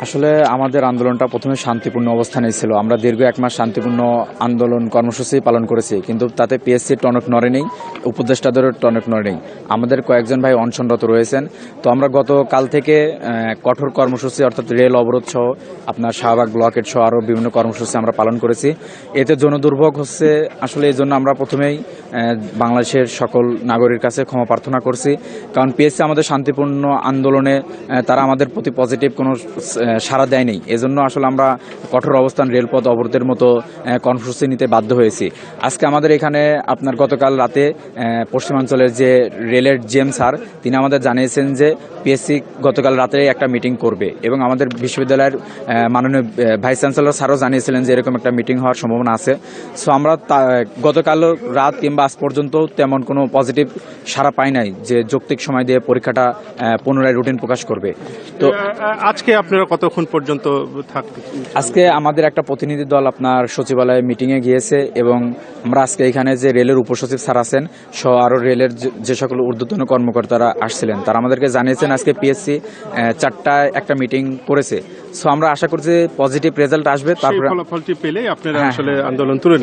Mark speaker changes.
Speaker 1: আসলে আমাদের আন্দোলনটা প্রথমে শান্তিপূর্ণ অবস্থানেই ছিল। আমরা দীর্ঘ ১ মাস শান্তিপূর্ণ আন্দোলন কর্মসূচি পালন করেছি, কিন্তু তাতে পিএসসির টনক নড়েনি, উপদেষ্টাদেরও টনক নড়েনি। আমাদের কয়েকজন ভাই অনশনরত রয়েছেন। তো আমরা গতকাল থেকে কঠোর কর্মসূচি অর্থাৎ রেল অবরোধ সহ আপনার শাহবাগ ব্লকেট সহ আরও বিভিন্ন কর্মসূচি আমরা পালন করেছি। এতে জনদুর্ভোগ হচ্ছে। আসলে এই জন্য আমরা প্রথমেই বাংলাদেশের সকল নাগরিকের কাছে ক্ষমা প্রার্থনা করছি, কারণ পিএসসি আমাদের শান্তিপূর্ণ আন্দোলনে তারা আমাদের প্রতি পজিটিভ কোনো সাড়া দেয়নি। এজন্য আসলে আমরা কঠোর অবস্থান, রেলপথ অবরোধের মতো কর্মসূচি নিতে বাধ্য হয়েছি। আজকে আমাদের এখানে আপনার গতকাল রাতে পশ্চিমাঞ্চলের যে রেলের জিএম স্যার, তিনি আমাদের জানিয়েছেন যে পিএসসি গতকাল রাতে একটা মিটিং করবে, এবং আমাদের বিশ্ববিদ্যালয়ের মাননীয় ভাইস চ্যান্সেলর স্যারও জানিয়েছিলেন যে এরকম একটা মিটিং হওয়ার সম্ভাবনা আছে। সো আমরা গতকাল রাত কিংবা আজ পর্যন্ত তেমন কোনো পজিটিভ সাড়া পাই নাই যে যৌক্তিক সময় দিয়ে পরীক্ষাটা পুনরায় রুটিন প্রকাশ করবে। তো
Speaker 2: আজকে আপনারা কতক্ষণ পর্যন্ত থাকবে?
Speaker 1: আজকে আমাদের একটা প্রতিনিধি দল আপনার সচিবালয়ে মিটিংয়ে গিয়েছে, এবং আমরা আজকে এখানে যে রেলের উপসচিব স্যার আছেন সহ আরও রেলের যে সকল ঊর্ধ্বতন কর্মকর্তারা আসছিলেন, তারা আমাদেরকে জানিয়েছেন আজকে পিএসসি 4টায় একটা মিটিং করেছে। সো আমরা আশা করছি পজিটিভ রেজাল্ট আসবে, তারপরে
Speaker 2: ফলাফলটি পেলে আপনারা আসলে আন্দোলন তুলে নেবেন।